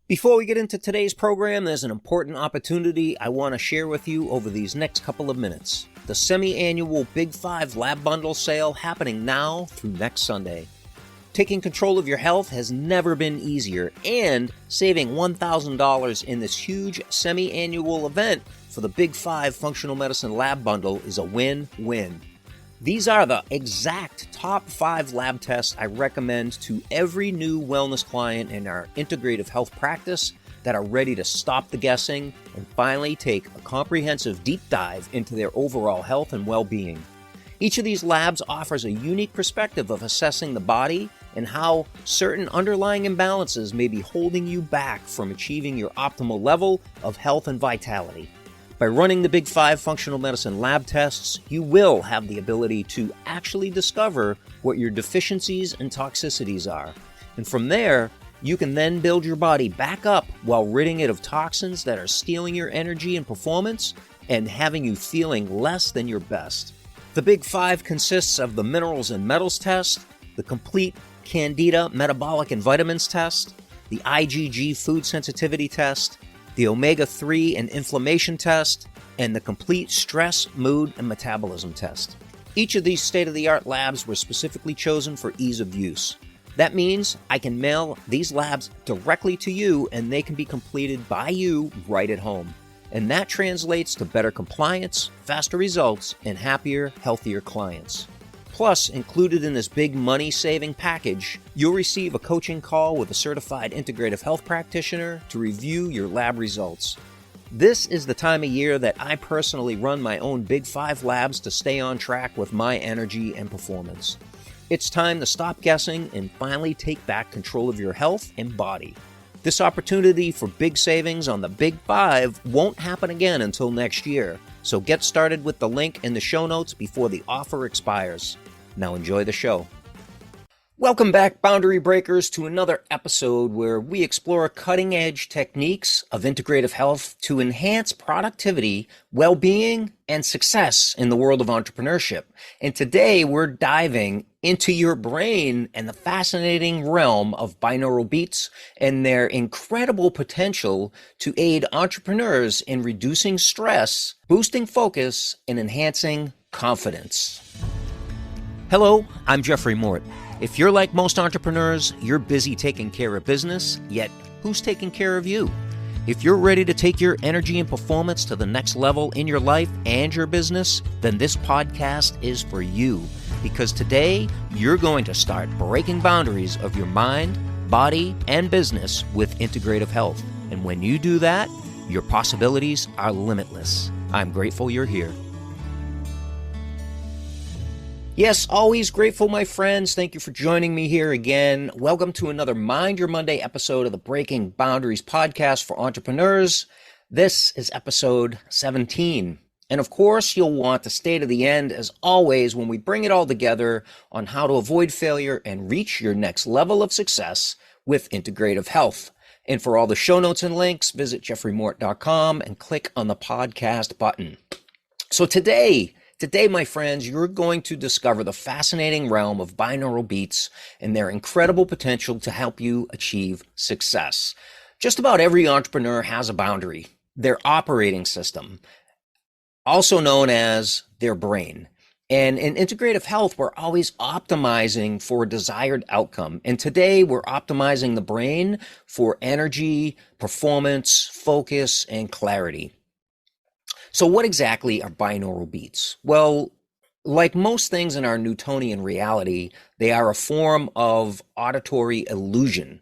Before we get into today's program, there's an important opportunity I want to share with you over these next couple of minutes. The semi-annual BIG5 Lab Bundle sale happening now through next Sunday. Taking control of your health has never been easier, and saving $1,000 in this huge semi-annual event for the BIG5 Functional Medicine Lab Bundle is a win-win. These are the exact top 5 lab tests I recommend to every new wellness client in our integrative health practice that are ready to stop the guessing and finally take a comprehensive deep dive into their overall health and well-being. Each of these labs offers a unique perspective of assessing the body and how certain underlying imbalances may be holding you back from achieving your optimal level of health and vitality. By running the BIG5 Functional Medicine lab tests, you will have the ability to actually discover what your deficiencies and toxicities are. And from there, you can then build your body back up while ridding it of toxins that are stealing your energy and performance and having you feeling less than your best. The BIG5 consists of the minerals and metals test, the complete Candida metabolic and vitamins test, the IgG food sensitivity test, the omega-3 and inflammation test, and the complete stress, mood, and metabolism test. Each of these state-of-the-art labs were specifically chosen for ease of use. That means I can mail these labs directly to you and they can be completed by you right at home. And that translates to better compliance, faster results, and happier, healthier clients. Plus, included in this big money-saving package, you'll receive a coaching call with a certified integrative health practitioner to review your lab results. This is the time of year that I personally run my own BIG5 labs to stay on track with my energy and performance. It's time to stop guessing and finally take back control of your health and body. This opportunity for big savings on the BIG5 won't happen again until next year, so get started with the link in the show notes before the offer expires. Now enjoy the show. Welcome back, Boundary Breakers, to another episode where we explore cutting-edge techniques of integrative health to enhance productivity, well-being, and success in the world of entrepreneurship. And today we're diving into your brain and the fascinating realm of binaural beats and their incredible potential to aid entrepreneurs in reducing stress, boosting focus, and enhancing confidence. Hello, I'm Jeffrey Mort. If you're like most entrepreneurs, you're busy taking care of business, yet who's taking care of you? If you're ready to take your energy and performance to the next level in your life and your business, then this podcast is for you. Because today, you're going to start breaking boundaries of your mind, body, and business with integrative health. And when you do that, your possibilities are limitless. I'm grateful you're here. Yes, always grateful, my friends. Thank you for joining me here again. Welcome to another Mind Your Monday episode of the Breaking Boundaries podcast for entrepreneurs. This is episode 17. And of course, you'll want to stay to the end, as always, when we bring it all together on how to avoid failure and reach your next level of success with integrative health. And for all the show notes and links, visit jeffreymort.com and click on the podcast button. So today, my friends, you're going to discover the fascinating realm of binaural beats and their incredible potential to help you achieve success. Just about every entrepreneur has a boundary, their operating system, also known as their brain. And in integrative health, we're always optimizing for a desired outcome. And today we're optimizing the brain for energy, performance, focus, and clarity. So what exactly are binaural beats? Well, like most things in our Newtonian reality, they are a form of auditory illusion.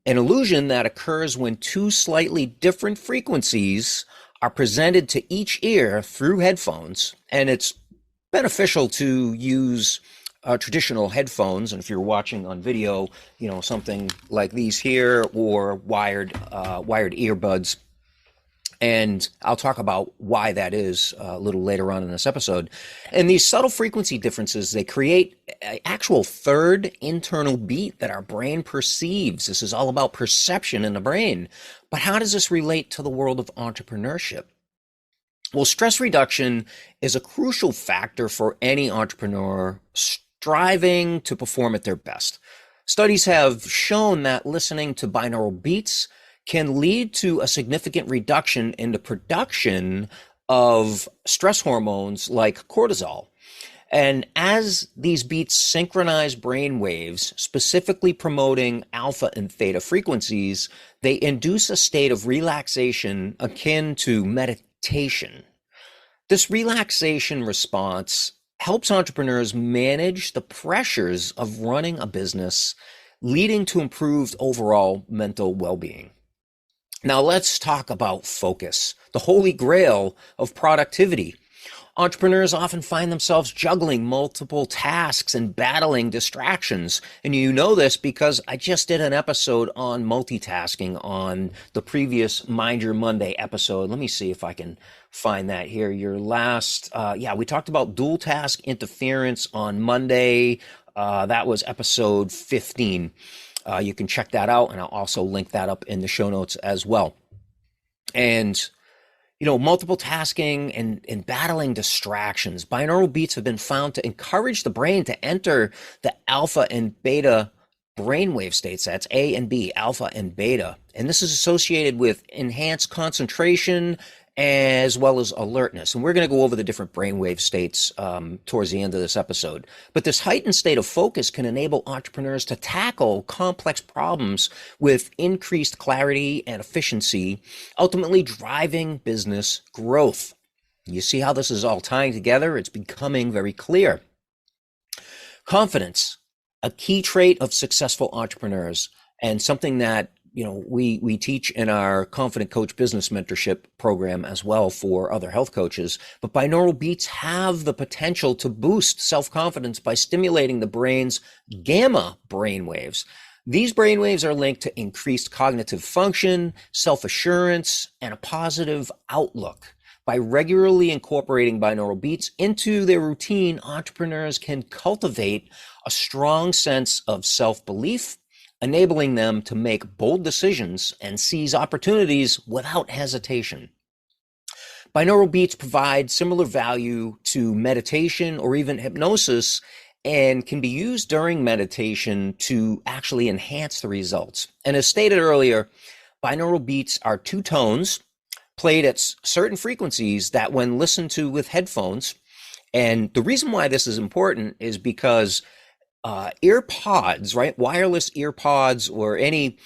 An illusion that occurs when two slightly different frequencies are presented to each ear through headphones. And it's beneficial to use traditional headphones. And if you're watching on video, something like these here, or wired earbuds. And I'll talk about why that is a little later on in this episode. And these subtle frequency differences, they create an actual third internal beat that our brain perceives. This is all about perception in the brain. But how does this relate to the world of entrepreneurship? Well, stress reduction is a crucial factor for any entrepreneur striving to perform at their best. Studies have shown that listening to binaural beats can lead to a significant reduction in the production of stress hormones like cortisol. And as these beats synchronize brain waves, specifically promoting alpha and theta frequencies, they induce a state of relaxation akin to meditation. This relaxation response helps entrepreneurs manage the pressures of running a business, leading to improved overall mental well-being. Now let's talk about focus, the holy grail of productivity. Entrepreneurs often find themselves juggling multiple tasks and battling distractions. And you know this because I just did an episode on multitasking on the previous Mind Your Monday episode. Let me see if I can find that here. Your last, we talked about dual task interference on Monday. That was episode 15. You can check that out, and I'll also link that up in the show notes as well. And multiple tasking and battling distractions. Binaural beats have been found to encourage the brain to enter the alpha and beta brainwave states. That's A and B, alpha and beta. And this is associated with enhanced concentration as well as alertness. And we're going to go over the different brainwave states towards the end of this episode. But this heightened state of focus can enable entrepreneurs to tackle complex problems with increased clarity and efficiency, ultimately driving business growth. You see how this is all tying together? It's becoming very clear. Confidence, a key trait of successful entrepreneurs, and something that we teach in our Confident Coach Business Mentorship program as well for other health coaches. But binaural beats have the potential to boost self-confidence by stimulating the brain's gamma brainwaves. These brainwaves are linked to increased cognitive function, self-assurance, and a positive outlook. By regularly incorporating binaural beats into their routine, entrepreneurs can cultivate a strong sense of self-belief, enabling them to make bold decisions and seize opportunities without hesitation. Binaural beats provide similar value to meditation or even hypnosis and can be used during meditation to actually enhance the results. And as stated earlier, binaural beats are two tones played at certain frequencies that when listened to with headphones, and the reason why this is important is because ear pods, right? Wireless ear pods or anything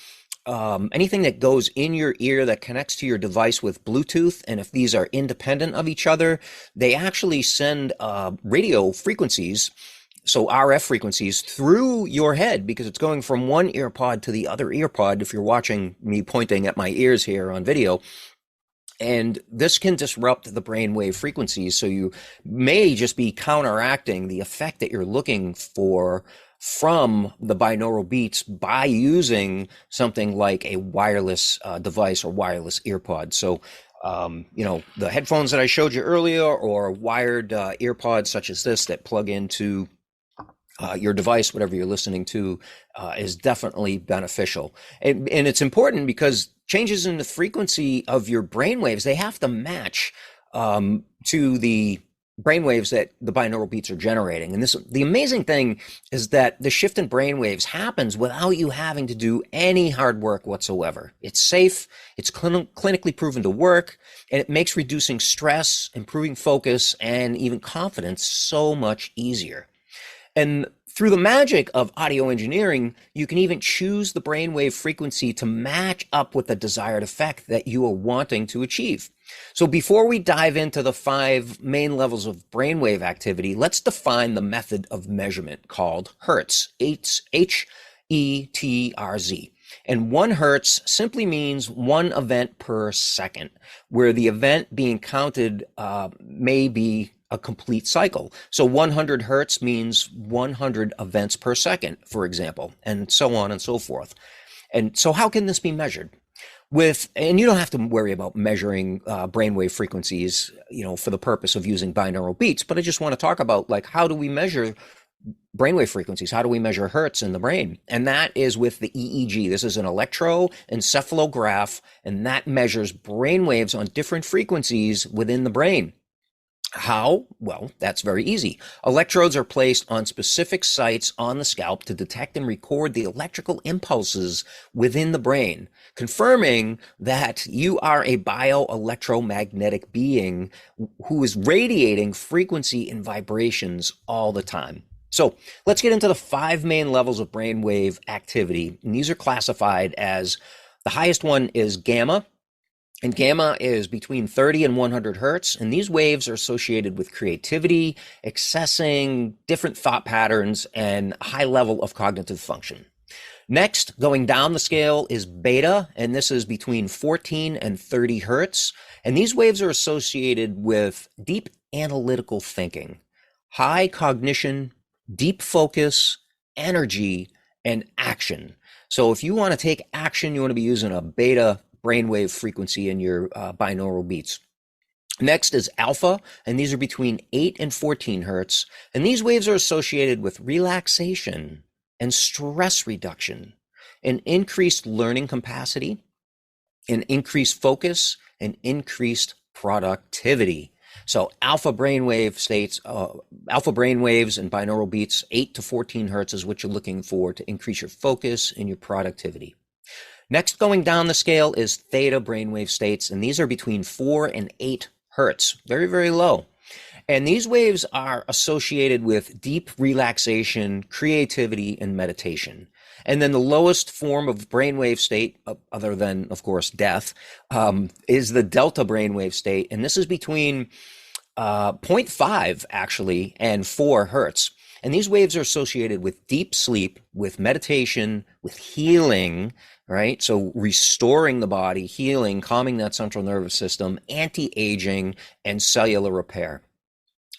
that goes in your ear that connects to your device with Bluetooth, and if these are independent of each other, they actually send radio frequencies, so RF frequencies, through your head because it's going from one ear pod to the other ear pod, if you're watching me pointing at my ears here on video. And this can disrupt the brainwave frequencies, so you may just be counteracting the effect that you're looking for from the binaural beats by using something like a wireless device or wireless earpod. So, the headphones that I showed you earlier or wired earpods such as this that plug into your device, whatever you're listening to, is definitely beneficial. And it's important because changes in the frequency of your brainwaves, they have to match to the brainwaves that the binaural beats are generating. And the amazing thing is that the shift in brainwaves happens without you having to do any hard work whatsoever. It's safe, it's clinically proven to work, and it makes reducing stress, improving focus, and even confidence so much easier. And through the magic of audio engineering, you can even choose the brainwave frequency to match up with the desired effect that you are wanting to achieve. So before we dive into the 5 main levels of brainwave activity, let's define the method of measurement called Hertz, H-E-T-R-Z. And 1 hertz simply means 1 event per second, where the event being counted may be a complete cycle. So 100 hertz means 100 events per second, for example, and so on and so forth. And so how can this be measured? And you don't have to worry about measuring brainwave frequencies, for the purpose of using binaural beats, but I just want to talk about how do we measure brainwave frequencies? How do we measure hertz in the brain? And that is with the EEG. This is an electroencephalograph, and that measures brainwaves on different frequencies within the brain. How? Well, that's very easy. Electrodes are placed on specific sites on the scalp to detect and record the electrical impulses within the brain, confirming that you are a bioelectromagnetic being who is radiating frequency and vibrations all the time. So let's get into the 5 main levels of brainwave activity. And these are classified as the highest one is gamma, and gamma is between 30 and 100 hertz. And these waves are associated with creativity, accessing different thought patterns, and a high level of cognitive function. Next, going down the scale is beta, and this is between 14 and 30 hertz. And these waves are associated with deep analytical thinking, high cognition, deep focus, energy, and action. So if you want to take action, you want to be using a beta brainwave frequency in your binaural beats. Next is alpha, and these are between 8 and 14 hertz. And these waves are associated with relaxation and stress reduction, and increased learning capacity, and increased focus, and increased productivity. So alpha brainwave states, alpha brainwaves and binaural beats, 8 to 14 hertz is what you're looking for to increase your focus and your productivity. Next, going down the scale is theta brainwave states, and these are between 4 and 8 hertz, very, very low. And these waves are associated with deep relaxation, creativity, and meditation. And then the lowest form of brainwave state, other than, of course, death, is the delta brainwave state. And this is between 0.5, actually, and 4 hertz. And these waves are associated with deep sleep, with meditation, with healing, right? So restoring the body, healing, calming that central nervous system, anti-aging, and cellular repair.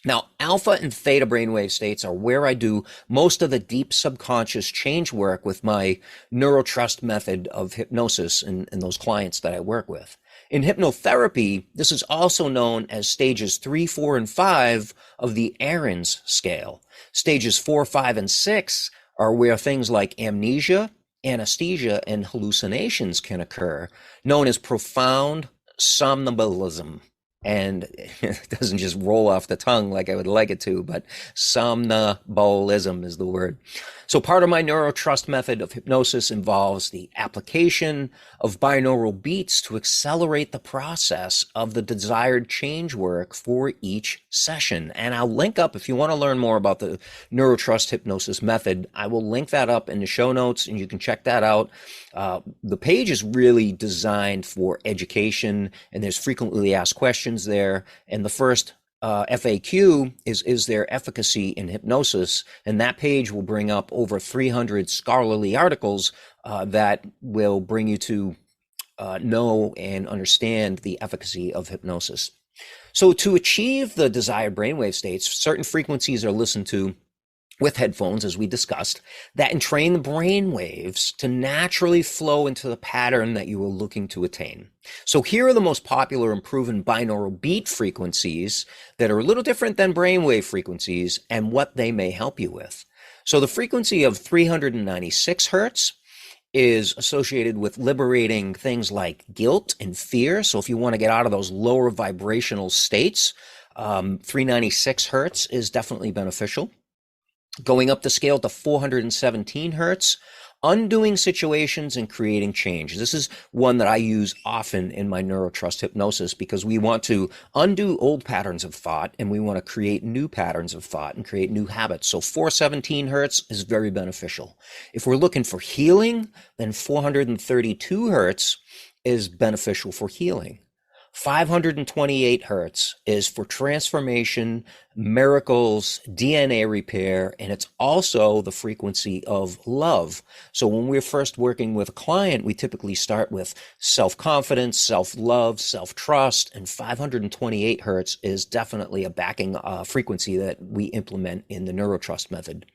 Now, alpha and theta brainwave states are where I do most of the deep subconscious change work with my NeuroTRUST method of hypnosis and those clients that I work with. In hypnotherapy, this is also known as stages 3, 4, and 5 of the Aaron's scale. Stages 4, 5, and 6 are where things like amnesia, anesthesia, and hallucinations can occur, known as profound somnambulism. And it doesn't just roll off the tongue like I would like it to, but somnambulism is the word. So part of my NeuroTRUST method of hypnosis involves the application of binaural beats to accelerate the process of the desired change work for each session. And I'll link up, if you want to learn more about the NeuroTRUST hypnosis method, I will link that up in the show notes and you can check that out. The page is really designed for education, and there's frequently asked questions there. And the first FAQ is there efficacy in hypnosis? And that page will bring up over 300 scholarly articles that will bring you to know and understand the efficacy of hypnosis. So to achieve the desired brainwave states, certain frequencies are listened to with headphones, as we discussed, that entrain the brain waves to naturally flow into the pattern that you are looking to attain. So here are the most popular and proven binaural beat frequencies that are a little different than brainwave frequencies and what they may help you with. So the frequency of 396 hertz is associated with liberating things like guilt and fear. So if you want to get out of those lower vibrational states, 396 hertz is definitely beneficial. Going up the scale to 417 hertz, undoing situations and creating change. This is one that I use often in my NeuroTRUST hypnosis because we want to undo old patterns of thought and we want to create new patterns of thought and create new habits. So 417 hertz is very beneficial. If we're looking for healing, then 432 hertz is beneficial for healing. 528 hertz is for transformation, miracles, DNA repair, and it's also the frequency of love. So when we're first working with a client, we typically start with self-confidence, self-love, self-trust, and 528 hertz is definitely a backing frequency that we implement in the NeuroTRUST method.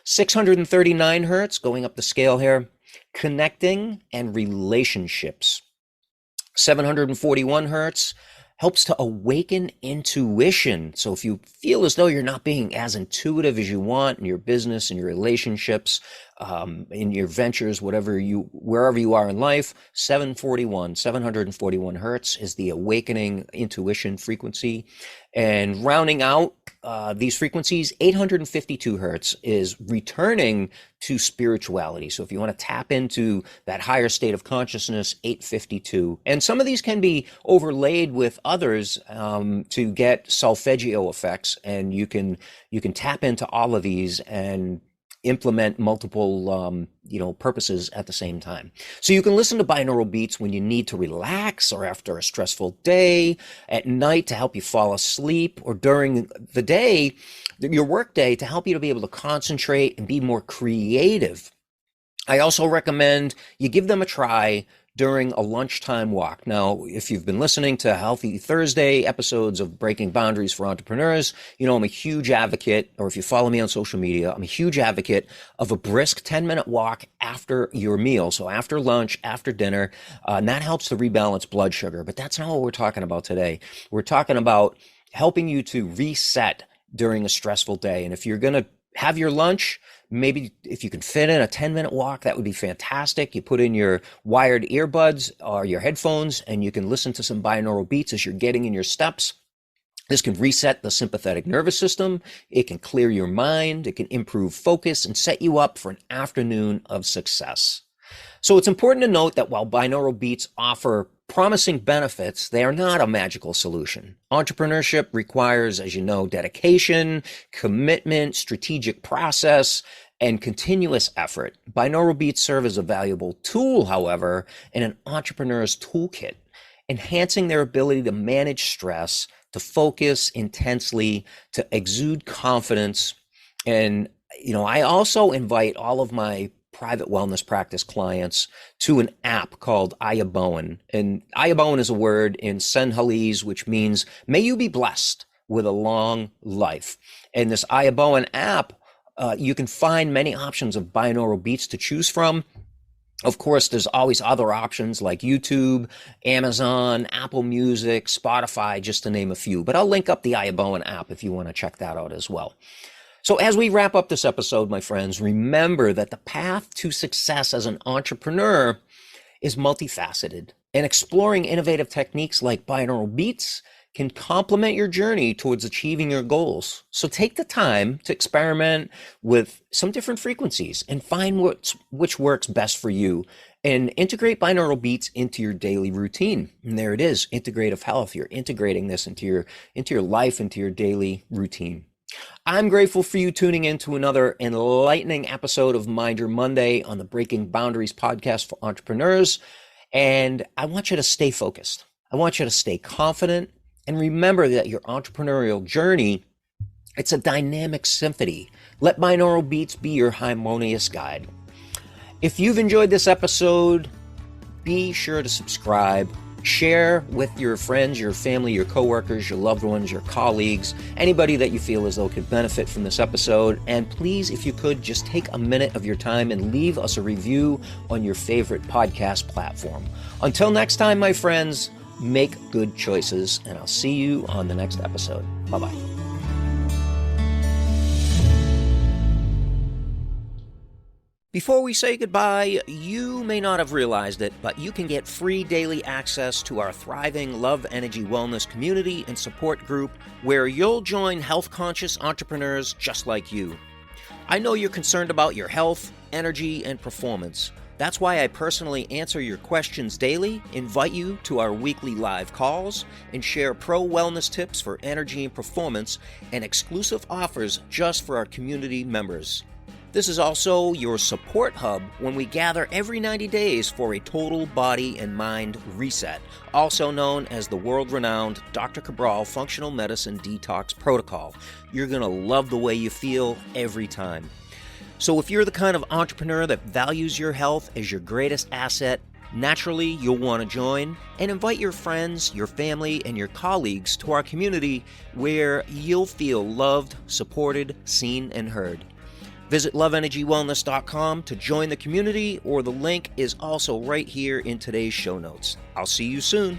639 hertz, going up the scale here, connecting and relationships. 741 hertz helps to awaken intuition. So if you feel as though you're not being as intuitive as you want in your business and your relationships, in your ventures, wherever you are in life. 741 hertz is the awakening intuition frequency. And rounding out these frequencies, 852 hertz is returning to spirituality. So if you want to tap into that higher state of consciousness, 852. And some of these can be overlaid with others to get solfeggio effects, and you can tap into all of these and implement multiple purposes at the same time. So you can listen to binaural beats when you need to relax, or after a stressful day, at night to help you fall asleep, or during the day, your work day, to help you to be able to concentrate and be more creative. I also recommend you give them a try during a lunchtime walk. Now, if you've been listening to Healthy Thursday episodes of Breaking Boundaries for Entrepreneurs, you know I'm a huge advocate, or if you follow me on social media, I'm a huge advocate of a brisk 10-minute walk after your meal. So after lunch, after dinner, and that helps to rebalance blood sugar. But that's not what we're talking about today. We're talking about helping you to reset during a stressful day. And if you're going to have your lunch, maybe if you can fit in a 10-minute walk, that would be fantastic. You put in your wired earbuds or your headphones, and you can listen to some binaural beats as you're getting in your steps. This can reset the sympathetic nervous system. It can clear your mind. It can improve focus and set you up for an afternoon of success. So it's important to note that while binaural beats offer promising benefits, they are not a magical solution. Entrepreneurship requires, as you know, dedication, commitment, strategic process, and continuous effort. Binaural beats serve as a valuable tool, however, in an entrepreneur's toolkit, enhancing their ability to manage stress, to focus intensely, to exude confidence. And, I also invite all of my private wellness practice clients to an app called Ayubowan. And Ayubowan is a word in Sinhalese, which means, may you be blessed with a long life. And this Ayubowan app, you can find many options of binaural beats to choose from. Of course, there's always other options like YouTube, Amazon, Apple Music, Spotify, just to name a few. But I'll link up the Ayubowan app if you want to check that out as well. So as we wrap up this episode, my friends, remember that the path to success as an entrepreneur is multifaceted, and exploring innovative techniques like binaural beats can complement your journey towards achieving your goals. So take the time to experiment with some different frequencies and find which works best for you, and integrate binaural beats into your daily routine. And there it is, integrative health. You're integrating this into your life, into your daily routine. I'm grateful for you tuning in to another enlightening episode of Mind Your Monday on the Breaking Boundaries podcast for entrepreneurs. And I want you to stay focused. I want you to stay confident, and remember that your entrepreneurial journey, it's a dynamic symphony. Let binaural beats be your harmonious guide. If you've enjoyed this episode, be sure to subscribe. Share with your friends, your family, your coworkers, your loved ones, your colleagues, anybody that you feel as though could benefit from this episode. And please, if you could, just take a minute of your time and leave us a review on your favorite podcast platform. Until next time, my friends, make good choices, and I'll see you on the next episode. Bye-bye. Before we say goodbye, you may not have realized it, but you can get free daily access to our thriving Love Energy Wellness community and support group, where you'll join health-conscious entrepreneurs just like you. I know you're concerned about your health, energy, and performance. That's why I personally answer your questions daily, invite you to our weekly live calls, and share pro-wellness tips for energy and performance, and exclusive offers just for our community members. This is also your support hub when we gather every 90 days for a total body and mind reset, also known as the world-renowned Dr. Cabral Functional Medicine Detox Protocol. You're going to love the way you feel every time. So if you're the kind of entrepreneur that values your health as your greatest asset, naturally you'll want to join, and invite your friends, your family, and your colleagues to our community, where you'll feel loved, supported, seen, and heard. Visit loveenergywellness.com to join the community, or the link is also right here in today's show notes. I'll see you soon.